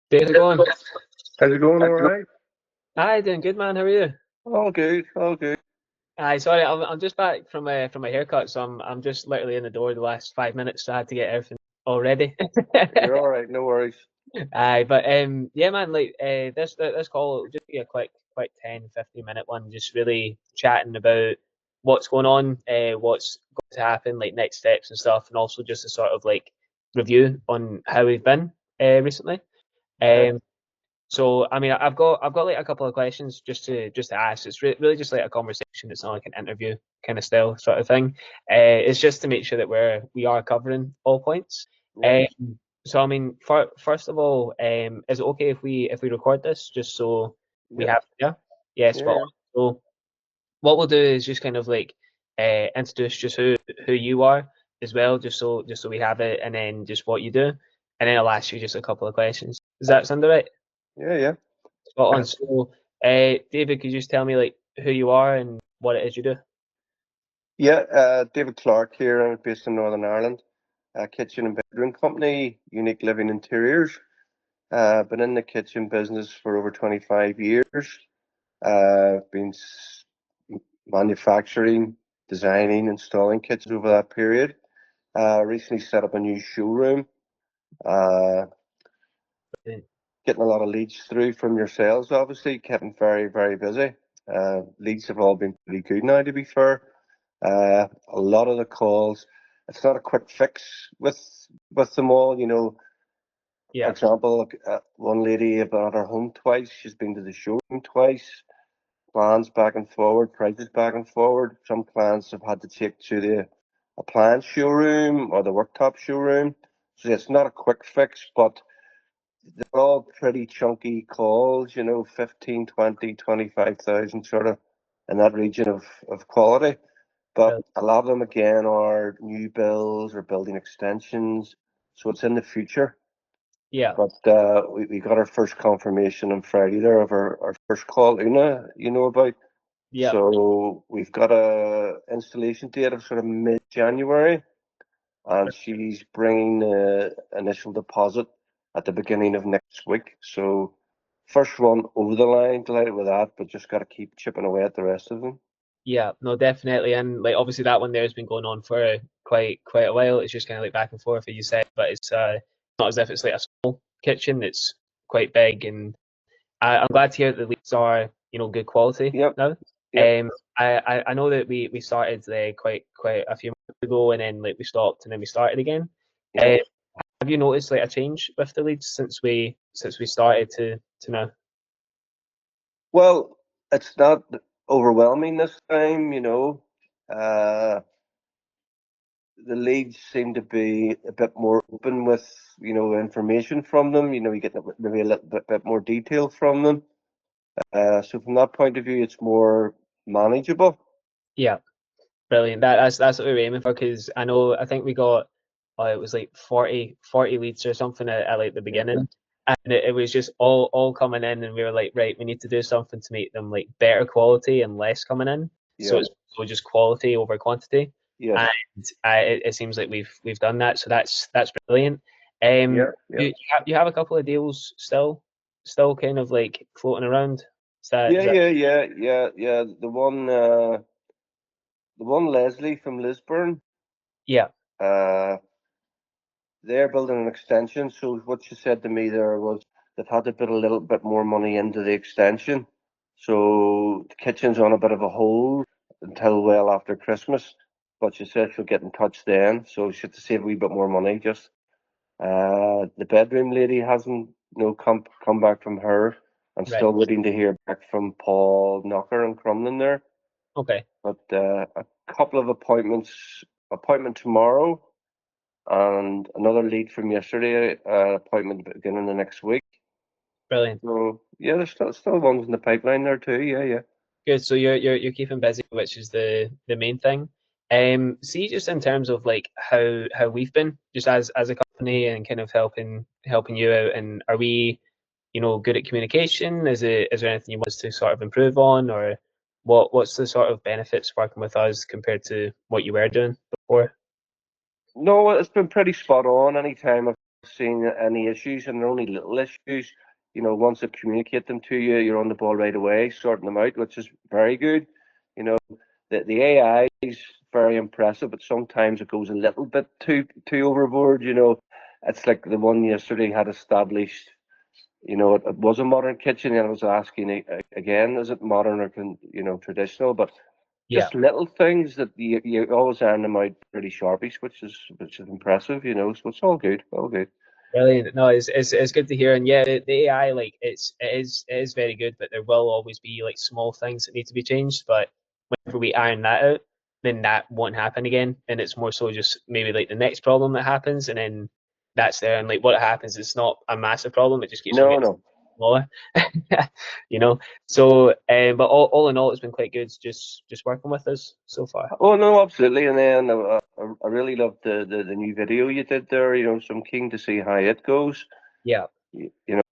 Dave, how's it going? How's it going? All right? Hi, doing good, man. How are you? All good, all good. Hi, sorry, I'm just back from my haircut, so I'm just literally in the door the last 5 minutes, so I had to get everything all ready. You're all right, no worries. Aye, but yeah, man, like this call will just be a quick 10-15 minute one, just really chatting about what's going on, what's going to happen, like next steps and stuff, and also just a sort of like review on how we've been recently. Okay. Um, So I mean, I've got like a couple of questions just to ask. It's really just like a conversation. It's not like an interview kind of style sort of thing. It's just to make sure that we are covering all points. Yeah, So I mean, first of all, is it okay if we record this just so we yeah, have yeah, spot yeah, on. So what we'll do is just kind of like introduce just who you are as well, just so we have it, and then just what you do, and then I'll ask you just a couple of questions. Does that sound alright? yeah, yeah. Spot on. So, David, could you just tell me like who you are and what it is you do? Yeah, David Clark here. I'm based in Northern Ireland. Kitchen and bedroom company, Unique Living Interiors. Been in the kitchen business for over 25 years. Been manufacturing, designing, installing kitchens over that period. Recently set up a new showroom. Uh, Getting a lot of leads through from yourselves, obviously, keeping very, very busy. Leads have all been pretty good now, to be fair. A lot of the calls, it's not a quick fix with them all. For Yeah, example, like, one lady bought her home twice. She's been to the showroom twice. Plans back and forward, prices back and forward. Some clients have had to take to the appliance showroom or the worktop showroom. So it's not a quick fix, but they're all pretty chunky calls, 15, 20, 25,000 sort of in that region of quality. But really. a lot of them again are new builds or building extensions. So it's in the future. Yeah, But we got our first confirmation on Friday there of our first call, Una, you know about. yeah, So we've got a installation date of sort of mid-January, and she's bringing the initial deposit at the beginning of next week. So first one over the line, delighted with that, but just got to keep chipping away at the rest of them. yeah. No, definitely. And like obviously that one there has been going on for quite a while. It's just kind of like back and forth, as you said, but it's not as if it's like a small kitchen. It's quite big, and I'm glad to hear that the leads are good quality Yep, now. yep, I know that we started quite a few months ago, and then like we stopped, and then we started again. yep. Uh, have you noticed like a change with the leads since we started to now? Well, it's not overwhelming this time. Uh, the leads seem to be a bit more open with, information from them. You get maybe a little bit more detail from them. So from that point of view, it's more manageable. Yeah, brilliant. That's what we were aiming for because I think we got it was like 40 leads or something at like the Yeah, beginning, and it was just all coming in, and we were like, right, we need to do something to make them like better quality and less coming in. So yeah, it's so just quality over quantity, yes, and it seems like we've done that. So that's brilliant. yeah, yeah. You have a couple of deals still kind of like floating around. Is that Yeah, is that yeah, yeah, yeah, yeah. The one Leslie from Lisburn, yeah, uh, they're building an extension. So what she said to me there was they've had to put a little bit more money into the extension. So the kitchen's on a bit of a hold until well after Christmas. But she said she'll get in touch then. So she had to save a wee bit more money. Just the bedroom lady hasn't come back from her. I'm right? still waiting to hear back from Paul Knocker and Crumlin there. Okay. But a couple of appointment tomorrow, and another lead from yesterday, appointment beginning the next week. Brilliant. So yeah, there's still ones in the pipeline there too. Yeah, yeah. Good. So you're keeping busy, which is the main thing. See, just in terms of like how we've been, just as a company and kind of helping you out, and are we, good at communication? Is there anything you want us to sort of improve on, or what's the sort of benefits working with us compared to what you were doing before? No, it's been pretty spot on. Anytime I've seeing any issues, and they're only little issues. Once they communicate them to you, you're on the ball right away, sorting them out, which is very good. You know, the AI is very impressive, but sometimes it goes a little bit too overboard. It's like the one yesterday had established. It was a modern kitchen, and I was asking again, is it modern or traditional? But Yeah. just little things that you always iron them out pretty sharpish, which is impressive. So it's all good, all good. Brilliant. No, it's good to hear. And yeah, the AI, like it is very good, but there will always be like small things that need to be changed. But whenever we iron that out, then that won't happen again. And it's more so just maybe like the next problem that happens, and then that's there. And like what happens, it's not a massive problem. It just keeps on No, getting no. smaller. you know. So, but all in all, it's been quite good just working with us so far. Oh no, absolutely. And then I really loved the new video you did there. So I'm keen to see how it goes. Yeah,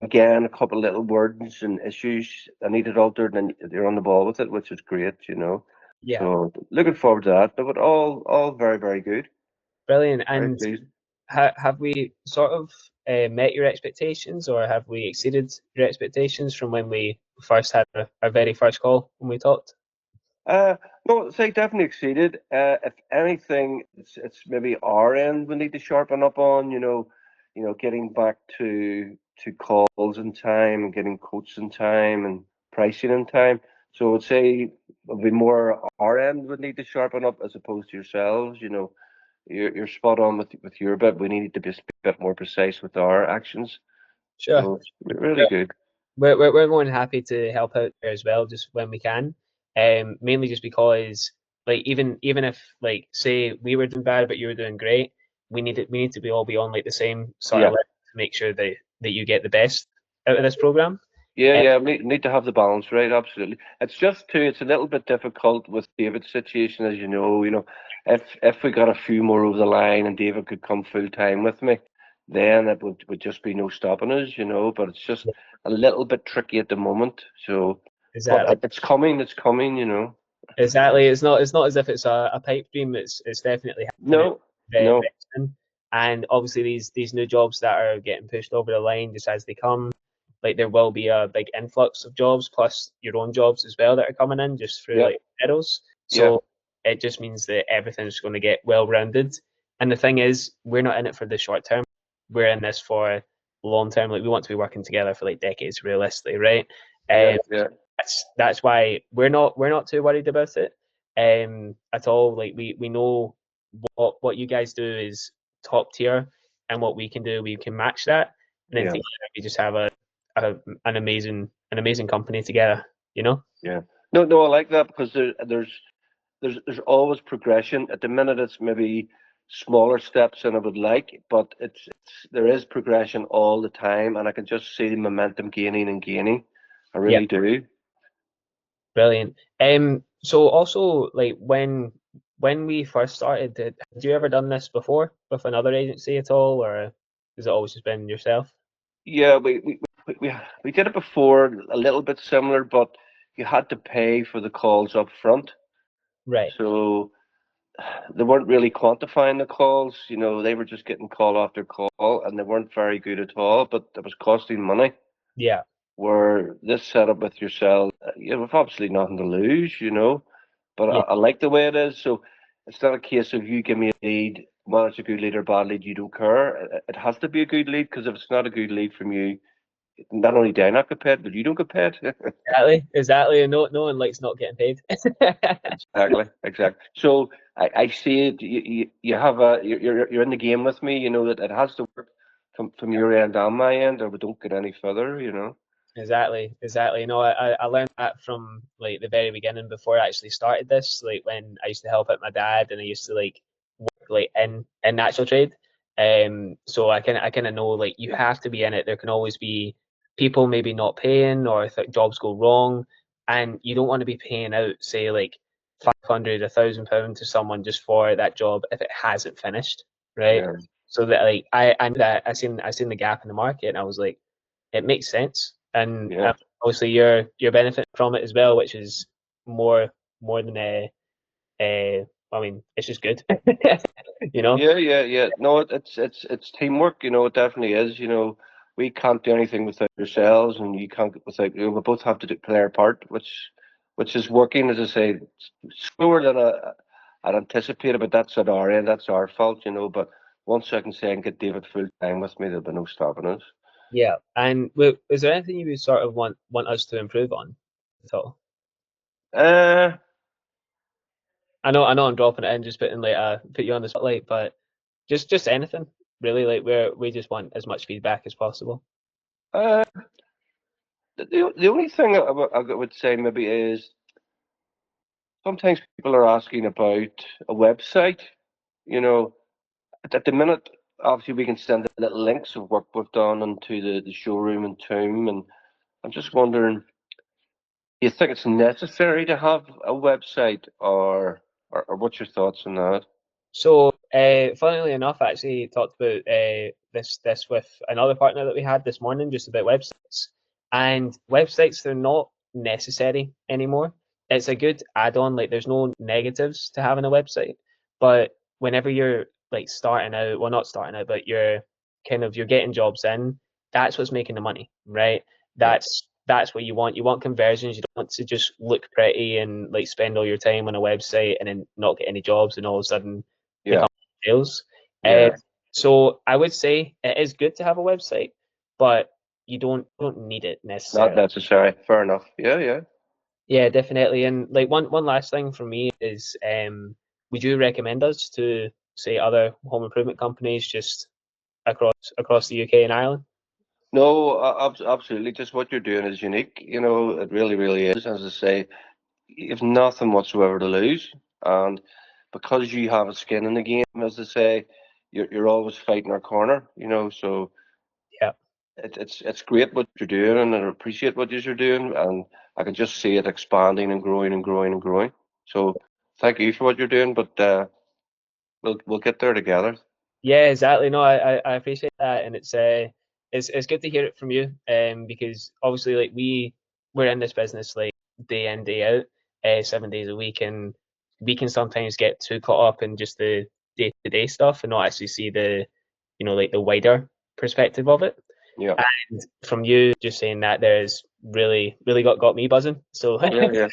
Again, a couple of little words and issues I needed altered, and you're on the ball with it, which is great. yeah, So looking forward to that. But all very, very good. brilliant. Very And pleased. have we sort of met your expectations, or have we exceeded your expectations from when we first had our very first call when we talked? Uh, no, say definitely exceeded. If anything, it's maybe our end we need to sharpen up on. Getting back to calls in time and getting quotes in time and pricing in time. So I'd say it'll be more our end would need to sharpen up as opposed to yourselves. You're spot on with your bit. We need to be a bit more precise with our actions. Sure. So it's really good. We're more than happy to help out there as well, just when we can. Mainly just because, like, even if like say we were doing bad but you were doing great, we need to be all be on like the same sort of Yeah. level to make sure that you get the best out of this program. Yeah, Um, yeah, we need to have the balance right, absolutely. It's just too, it's a little bit difficult with David's situation, as you know. If we got a few more over the line and David could come full time with me, then it would just be no stopping us. But it's just a little bit tricky at the moment. So, but exactly. it's coming. Exactly. It's not as if it's a pipe dream. It's definitely happening No, very, no, very soon. And obviously these new jobs that are getting pushed over the line just as they come, like there will be a big influx of jobs plus your own jobs as well that are coming in just through yeah, like medals. yeah, So it just means that everything's going to get well rounded. And the thing is, we're not in it for the short term. We're in this for long term. Like we want to be working together for like decades, realistically, right? yeah, Um, yeah, that's why we're not too worried about it at all. Like we know what you guys do is top tier, and what we can do, we can match that, and then yeah, together we just have an amazing company together. You know? yeah. No, no, I like that because there's always progression. At the minute, it's maybe smaller steps than I would like, but there is progression all the time, and I can just see the momentum gaining and gaining. I Yeah, really do. brilliant. So also like when we first started, had you ever done this before with another agency at all, or has it always just been yourself? Yeah, we did it before, a little bit similar, but you had to pay for the calls up front, Right. so they weren't really quantifying the calls. They were just getting call after call, and they weren't very good at all. But it was costing money. Yeah. Where this setup with yourself, you have obviously nothing to lose. But I, Yeah. I like the way it is. So it's not a case of you give me a lead, whether it's a good lead or bad lead, you don't care. It has to be a good lead because if it's not a good lead from you, not only do I not get paid, but you don't get paid. Exactly. And no one likes not getting paid. Exactly, exactly. So I see it. You have you're in the game with me. You know that it has to work from your end and my end, or we don't get any further. Exactly. I learned that from like the very beginning before I actually started this. Like when I used to help out my dad, and I used to like work like in natural trade. So I kind of know like you have to be in it. There can always be people maybe not paying, or if jobs go wrong, and you don't want to be paying out say like 500, £1,000 to someone just for that job if it hasn't finished, right? Yeah, So that like I knew that I seen the gap in the market, and I was like, it makes sense, and yeah. obviously you're benefiting from it as well, which is more than I mean, it's just good. you know? Yeah. No, it's teamwork. It definitely is. We can't do anything without yourselves, and you can't without. We both have to play our part, which is working, as I say, slower than I'd anticipated. But that's at our end. That's our fault. But once I can say I can get David full time with me, there'll be no stopping us. Yeah. And is there anything you would sort of want us to improve on at all? Uh, I know I'm dropping it in, just putting like put you on the spotlight, but just anything really. Like we just want as much feedback as possible. uh, the only thing I would say maybe is sometimes people are asking about a website. You know, at the minute, obviously, we can send little links of work we've done into the showroom and Tomb, and I'm just wondering, do you think it's necessary to have a website, or what's your thoughts on that? So, funnily enough, I actually talked about this with another partner that we had this morning, just about websites. And websites, they're not necessary anymore. It's a good add-on. Like, there's no negatives to having a website, but whenever you're like starting out, well, not starting out, but you're getting jobs in. That's what's making the money, right? Yeah, That's what you want. You want conversions. You don't want to just look pretty and like spend all your time on a website and then not get any jobs, and all of a sudden the yeah, company fails. yeah. So I would say it is good to have a website, but you don't need it Not necessarily. necessary. Fair enough. Yeah. Yeah, definitely. And like one last thing for me is, would you recommend us to say other home improvement companies just across the UK and Ireland? No, absolutely. Just what you're doing is unique. It really, really is. As I say, you've nothing whatsoever to lose, and because you have a skin in the game, as I say, you're always fighting our corner. So Yeah, it's great what you're doing, and I appreciate what you're doing, and I can just see it expanding and growing and growing and growing. So thank you for what you're doing, but we'll get there together. yeah, exactly. No, I appreciate that, and it's good to hear it from you, because obviously like we're in this business like day in day out, 7 days a week, and we can sometimes get too caught up in just the day to day stuff and not actually see the like the wider perspective of it. Yeah, And from you just saying that, there's really got me buzzing. So yeah.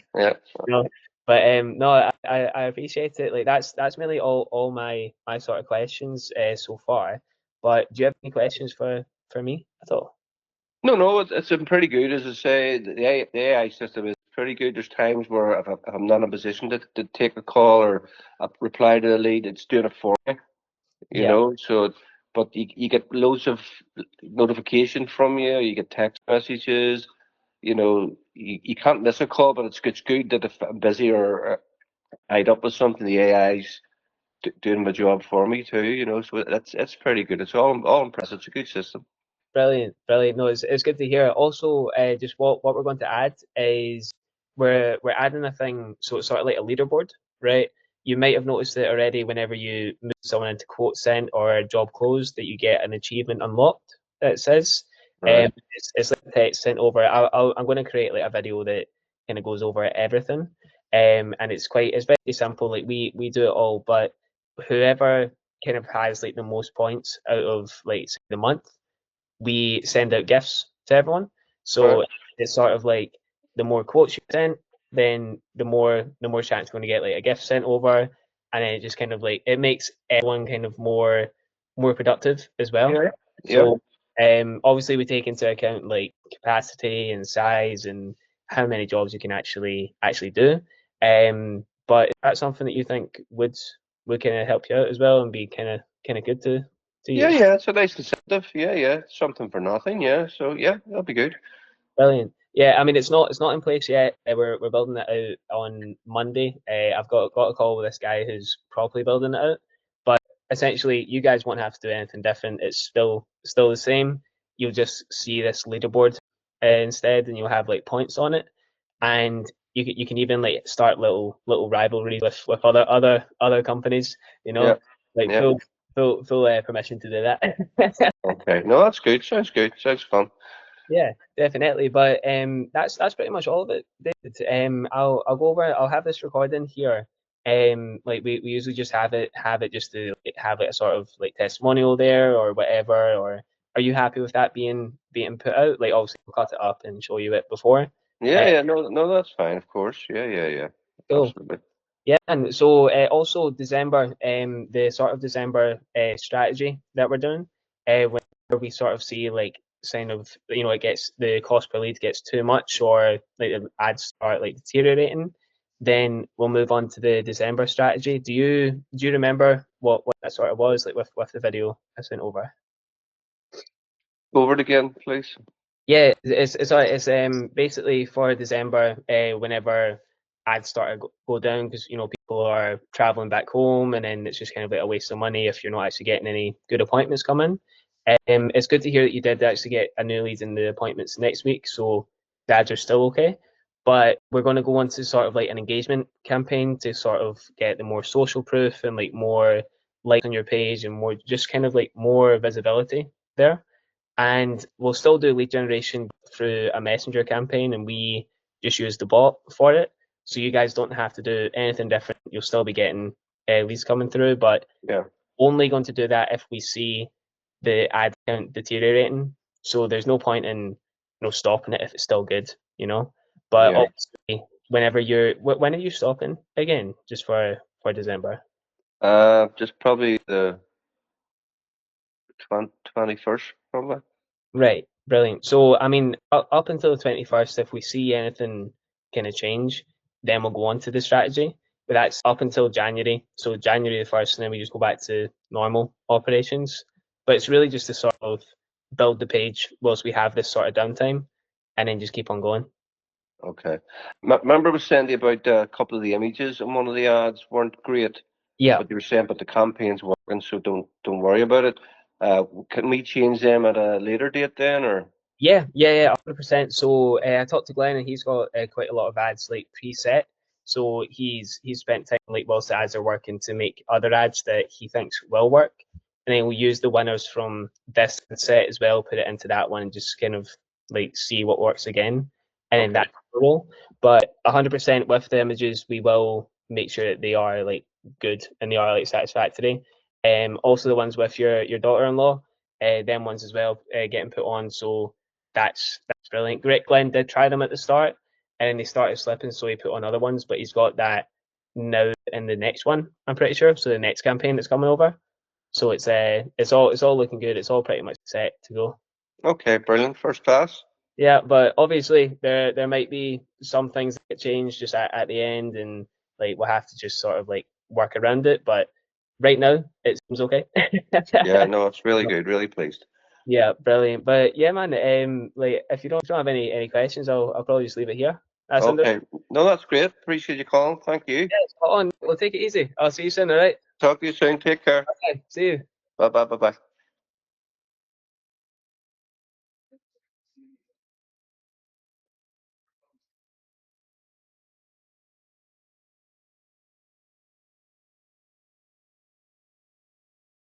no, but no, I appreciate it. Like that's mainly all my sort of questions so far. But do you have any questions for me at all? No, it's been pretty good. As I say, the AI system is pretty good. There's times where if I'm not in a position to take a call or reply to the lead, it's doing it for me. Yeah, So, but you get loads of notification from you. You get text messages. You can't miss a call, but it's good that if I'm busy or tied up with something, the AI's doing my job for me too. So that's pretty good. It's all impressive. It's a good system. brilliant, brilliant. No, it's good to hear. Also, just what we're going to add is we're adding a thing, so it's sort of like a leaderboard, right? You might have noticed it already whenever you move someone into quote sent or a job closed that you get an achievement unlocked. It says, Right. it's like text sent over. I'm going to create like a video that kind of goes over everything, and it's very simple. Like we do it all, but whoever kind of has like the most points out of like say, the month, we send out gifts to everyone. Right. So it's sort of like the more quotes you send, then the more chance you're going to get like a gift sent over, and then it just kind of like it makes everyone kind of more productive as well. Yeah. Yeah. So obviously we take into account like capacity and size and how many jobs you can actually do. But is that something that you think would kind of help you out as well and be kind of good to Yeah, use? yeah, it's a nice incentive. Yeah. Something for nothing. Yeah. So yeah, that'll be good. Brilliant. Yeah, I mean it's not in place yet. We're building it out on Monday. I've got a call with this guy who's properly building it out. But essentially, you guys won't have to do anything different. It's still the same. You'll just see this leaderboard instead, and you'll have like points on it, and you can even like start little rivalries with other companies. Yeah. Like Yeah. full permission to do that. Okay. No, that's good. Sounds good. Sounds fun. Yeah, definitely. But that's pretty much all of it, David. I'll go over. I'll have this recording here, Like we usually just have it just to like, have it a sort of like testimonial there or whatever. Or are you happy with that being put out? Like obviously we'll cut it up and show you it before. Yeah, Uh, yeah, no, no, that's fine, of course. Yeah, yeah, yeah, cool. absolutely. Yeah, and so also December, the sort of December strategy that we're doing, whenever we sort of see like sign of it gets the cost per lead gets too much or like the ads start like deteriorating, then we'll move on to the December strategy. Do you remember what that sort of was like with the video I sent over? Over it again, please. Yeah, it's basically for December, whenever ads start to go down because people are traveling back home, and then it's just kind of like a waste of money if you're not actually getting any good appointments coming. It's good to hear that you did actually get a new lead in the appointments next week, so the ads are still okay. But we're going to go on to sort of like an engagement campaign to sort of get the more social proof and like more likes on your page and more just kind of like more visibility there. And we'll still do lead generation through a messenger campaign, and we just use the bot for it. So you guys don't have to do anything different. You'll still be getting leads coming through, but Yeah, only going to do that if we see the ad count deteriorating. So there's no point in stopping it if it's still good, you know. But yeah. obviously, whenever when are you stopping again? Just for December. Just probably the 21st, probably. Right, brilliant. So, I mean, up until the 21st, if we see anything kind of change, then we'll go on to the strategy. But that's up until January. So, January the 1st, and then we just go back to normal operations. But it's really just to sort of build the page whilst we have this sort of downtime and then just keep on going. Okay. Remember I was saying to you about a couple of the images in one of the ads weren't great, Yeah. but you were saying, but the campaign's working, so don't worry about it. Can we change them at a later date then, or? Yeah, 100%. So I talked to Glenn, and he's got quite a lot of ads like preset. So he's spent time like whilst the ads are working to make other ads that he thinks will work, and then we'll use the winners from this set as well, put it into that one, and just kind of like see what works again, and then Okay. that's the role. But 100% with the images, we will make sure that they are like good and they are like satisfactory. Also the ones with your daughter-in-law, them ones as well, getting put on. So that's brilliant. Great. Glenn did try them at the start, and then they started slipping, so he put on other ones. But he's got that now in the next one, I'm pretty sure. So the next campaign that's coming over. So it's all looking good. It's all pretty much set to go. Okay, brilliant. First class. Yeah, but obviously there might be some things that get changed just at the end, and like we'll have to just sort of like work around it. But right now it seems okay. Yeah, no, it's really good. Really pleased. Yeah, brilliant. But yeah, man, like if you don't have any questions, I'll probably just leave it here. That's under. Okay. No, that's great. Appreciate you calling. Thank you. Yeah, spot on. We'll take it easy. I'll see you soon. All right. Talk to you soon. Take care. Okay. See you. Bye bye. Bye bye.